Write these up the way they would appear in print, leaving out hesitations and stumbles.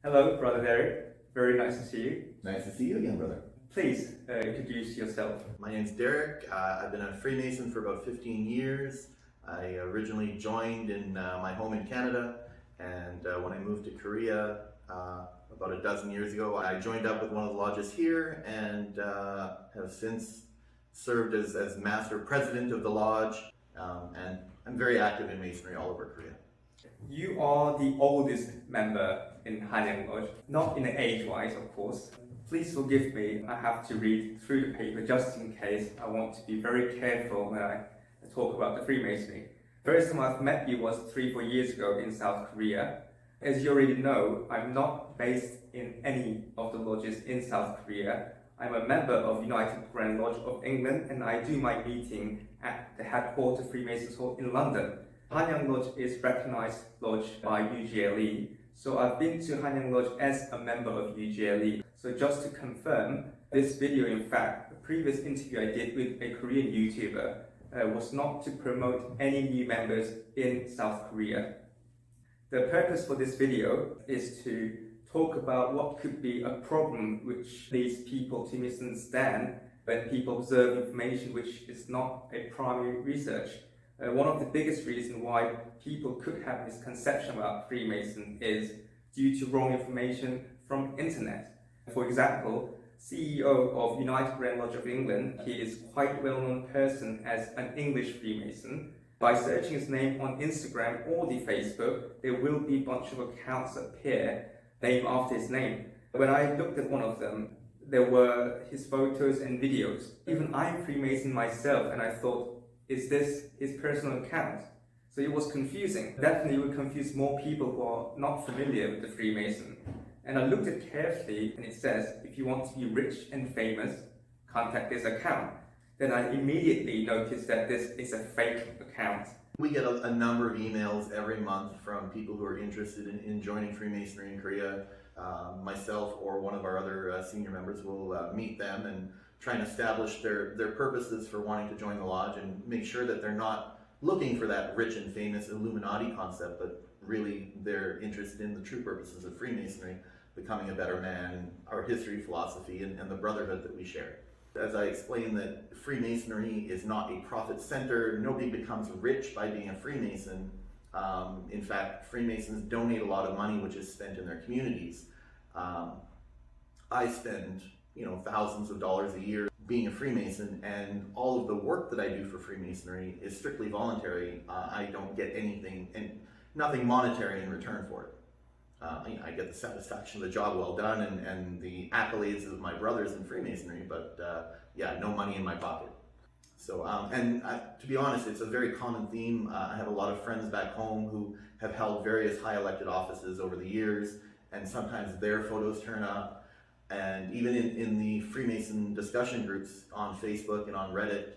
Hello, Brother Derek. Very nice to see you. Nice to see you again, brother. Please introduce yourself. My name's Derek. I've been a Freemason for about 15 years. I originally joined in my home in Canada, and when I moved to Korea about a dozen years ago, I joined up with one of the lodges here and have since served as Master President of the Lodge, and I'm very active in Masonry all over Korea. You are the oldest member in Hanyand Lodge, not in age-wise, of course. Please forgive me, I have to read through the paper just in case. I want to be very careful when I talk about the Freemasonry. First time I've met you was 3-4 years ago in South Korea. As you already know, I'm not based in any of the lodges in South Korea. I'm a member of United Grand Lodge of England, and I do my meeting at the headquarters Freemasons Hall in London. Hanyand Lodge is recognized lodge by UGLE, so I've been to Hanyand Lodge as a member of UGLE. So just to confirm, this video, in fact, the previous interview I did with a Korean YouTuber was not to promote any new members in South Korea. The purpose for this video is to talk about what could be a problem which leads people to misunderstand when people observe information which is not a primary research. One of the biggest reasons why people could have misconception about Freemason is due to wrong information from internet. For example, CEO of United Grand Lodge of England, he is quite a well-known person as an English Freemason. By searching his name on Instagram or the Facebook, there will be a bunch of accounts appear named after his name. When I looked at one of them, there were his photos and videos. Even I'm Freemason myself, and I thought, is this his personal account? So it was confusing. Definitely would confuse more people who are not familiar with the Freemason. And I looked at it carefully, and it says, if you want to be rich and famous, contact this account. Then I immediately noticed that this is a fake account. We get a number of emails every month from people who are interested in joining Freemasonry in Korea. Myself or one of our other senior members will meet them and try and establish their purposes for wanting to join the lodge and make sure that they're not looking for that rich and famous Illuminati concept, but really they're interested in the true purposes of Freemasonry, becoming a better man, our history, philosophy, and the brotherhood that we share. As I explained, that Freemasonry is not a profit center. Nobody becomes rich by being a Freemason. In fact, Freemasons donate a lot of money which is spent in their communities. I spend thousands of dollars a year being a Freemason, and all of the work that I do for Freemasonry is strictly voluntary. I don't get anything and nothing monetary in return for it. I get the satisfaction of the job well done and the accolades of my brothers in Freemasonry, but no money in my pocket. So, to be honest, it's a very common theme. I have a lot of friends back home who have held various high elected offices over the years, and sometimes their photos turn up. And even in the Freemason discussion groups on Facebook and on Reddit,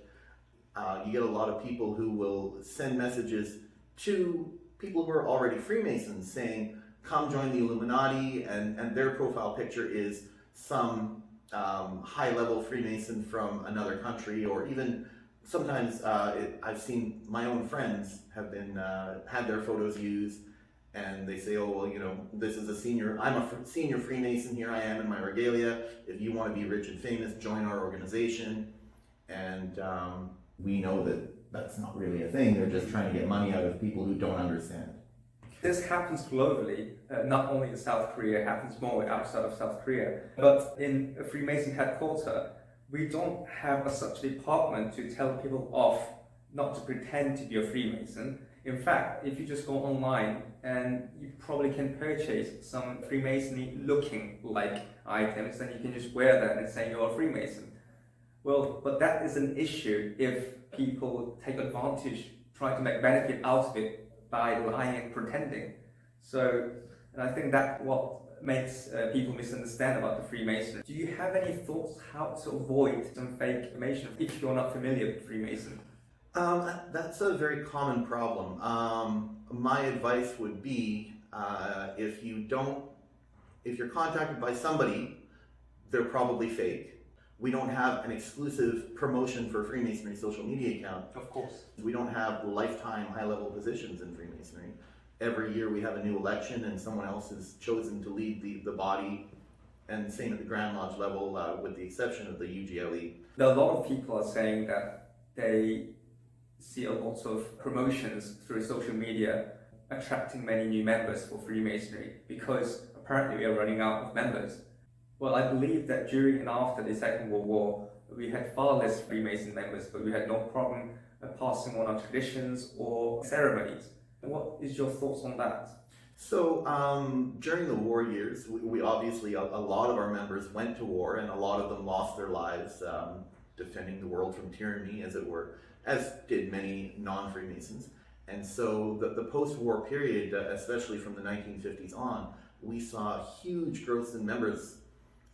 you get a lot of people who will send messages to people who are already Freemasons saying, come join the Illuminati, and their profile picture is some high-level Freemason from another country, or even sometimes I've seen my own friends have been had their photos used, and they say, oh, well, this is I'm a senior Freemason, here I am in my regalia. If you want to be rich and famous, join our organization. And we know that that's not really a thing. They're just trying to get money out of people who don't understand. This happens globally, not only in South Korea, it happens more outside of South Korea. But in a Freemason headquarters, we don't have such a department to tell people off not to pretend to be a Freemason. In fact, if you just go online, and you probably can purchase some Freemasonry looking like items, and you can just wear that and say you're a Freemason. Well, but that is an issue if people take advantage, try to make benefit out of it by lying and pretending. So, and I think that's what makes people misunderstand about the Freemasonry. Do you have any thoughts how to avoid some fake information if you're not familiar with Freemasonry? That's a very common problem. My advice would be, if you're contacted by somebody, they're probably fake. We don't have an exclusive promotion for Freemasonry social media account. Of course. We don't have lifetime high-level positions in Freemasonry. every year we have a new election and someone else is chosen to lead the body, and same at the Grand Lodge level, with the exception of the UGLE. A lot of people are saying that they see a lot of promotions through social media attracting many new members for Freemasonry because apparently we are running out of members. Well, I believe that during and after the Second World War, we had far less Freemason members, but we had no problem passing on our traditions or ceremonies. What is your thoughts on that? So during the war years, we obviously, a lot of our members went to war, and a lot of them lost their lives defending the world from tyranny, as it were, as did many non-Freemasons. And so the post-war period, especially from the 1950s on, we saw huge growth in members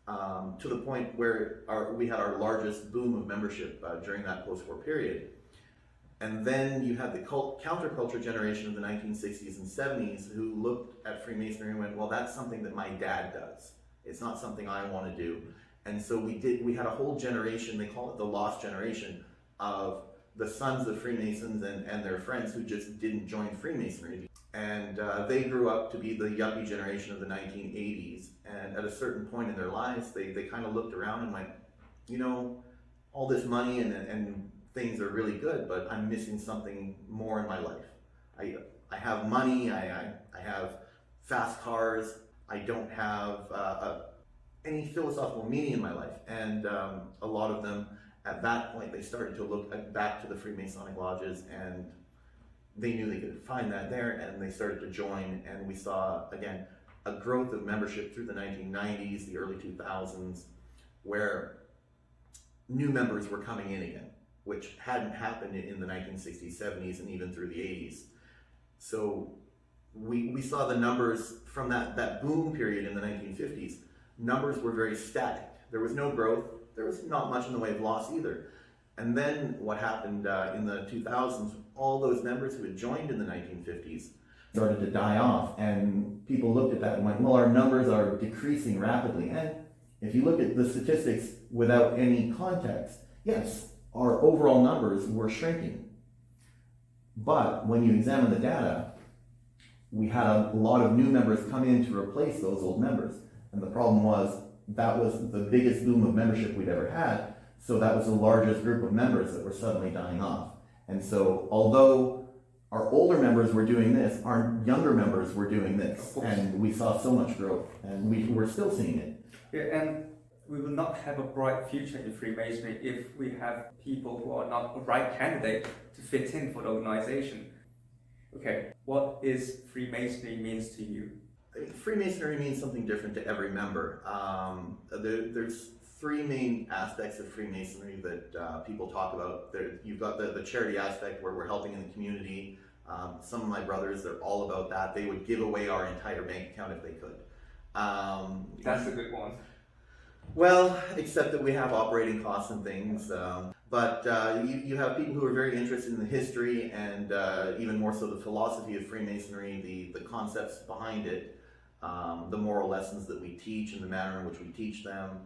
to the point where we had our largest boom of membership during that post-war period. And then you had the counterculture generation of the 1960s and 70s who looked at Freemasonry and went, well, that's something that my dad does. It's not something I want to do. And so we had a whole generation, they call it the lost generation, of the sons of Freemasons and their friends who just didn't join Freemasonry. And they grew up to be the yuppie generation of the 1980s. And at a certain point in their lives, they kind of looked around and went, you know, all this money and things are really good, but I'm missing something more in my life. I have money, I have fast cars, I don't have any philosophical meaning in my life. And a lot of them, at that point, they started to look back to the Freemasonic lodges, and they knew they could find that there, and they started to join. And we saw, again, a growth of membership through the 1990s, the early 2000s, where new members were coming in again, which hadn't happened in the 1960s, 70s, and even through the 80s. So we saw the numbers from that boom period in the 1950s. Numbers were very static. There was no growth. There was not much in the way of loss either. And then what happened in the 2000s, all those members who had joined in the 1950s started to die off, and people looked at that and went, well, our numbers are decreasing rapidly. And if you look at the statistics without any context, yes, our overall numbers were shrinking. But when you examine the data, we had a lot of new members come in to replace those old members. And the problem was that was the biggest boom of membership we'd ever had. So that was the largest group of members that were suddenly dying off. And so although our older members were doing this, our younger members were doing this. And we saw so much growth, and we're still seeing it. Yeah, and we will not have a bright future in Freemasonry if we have people who are not the right candidate to fit in for the organization. Okay, what is Freemasonry means to you? Freemasonry means something different to every member. There's three main aspects of Freemasonry that people talk about. You've got the charity aspect, where we're helping in the community. Some of my brothers, they're all about that. They would give away our entire bank account if they could. That's a good one. Well, except that we have operating costs and things. But you have people who are very interested in the history and even more so the philosophy of Freemasonry, the concepts behind it, the moral lessons that we teach and the manner in which we teach them,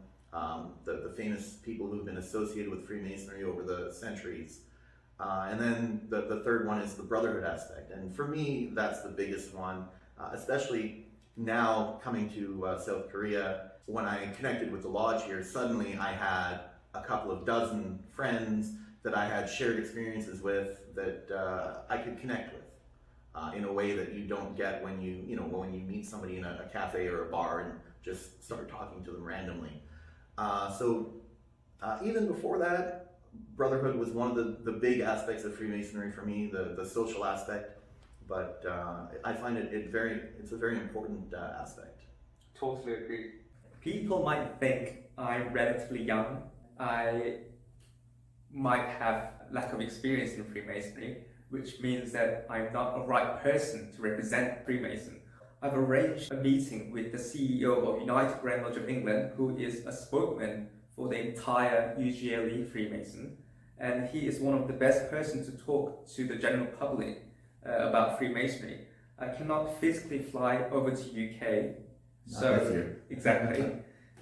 the famous people who've been associated with Freemasonry over the centuries. And then the third one is the brotherhood aspect. And for me, that's the biggest one, especially now coming to South Korea. When I connected with the lodge here, suddenly I had a couple of dozen friends that I had shared experiences with that I could connect with in a way that you don't get when you meet somebody in a cafe or a bar and just start talking to them randomly. So even before that, brotherhood was one of the big aspects of Freemasonry for me, the social aspect. But I find it's a very important aspect. Totally agree. People might think I'm relatively young. I might have lack of experience in Freemasonry, which means that I'm not a right person to represent Freemason. I've arranged a meeting with the CEO of United Grand Lodge of England, who is a spokesman for the entire UGLE Freemason, and he is one of the best persons to talk to the general public about Freemasonry. I cannot physically fly over to UK. Exactly.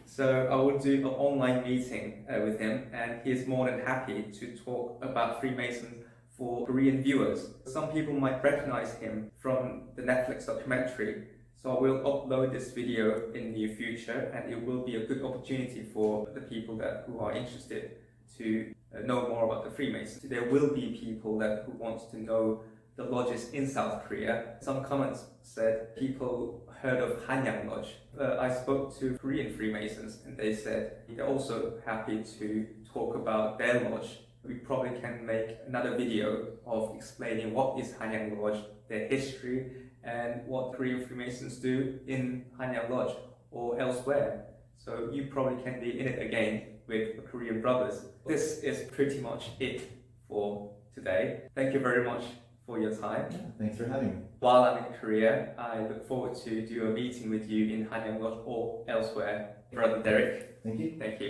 So I will do an online meeting with him, and he is more than happy to talk about Freemasons for Korean viewers. Some people might recognize him from the Netflix documentary, so I will upload this video in the near future, and it will be a good opportunity for the people who are interested to know more about the Freemasons. There will be people who want to know the lodges in South Korea. Some comments said people heard of Hanyand Lodge. I spoke to Korean Freemasons and they said they're also happy to talk about their lodge. We probably can make another video of explaining what is Hanyand Lodge, their history, and what Korean Freemasons do in Hanyand Lodge or elsewhere. So you probably can be in it again with the Korean brothers. This is pretty much it for today. Thank you very much for your time. Yeah, thanks for having me. While I'm in Korea, I look forward to do a meeting with you in Hanyang Lodge or elsewhere. Brother Derek, Thank you. thank you.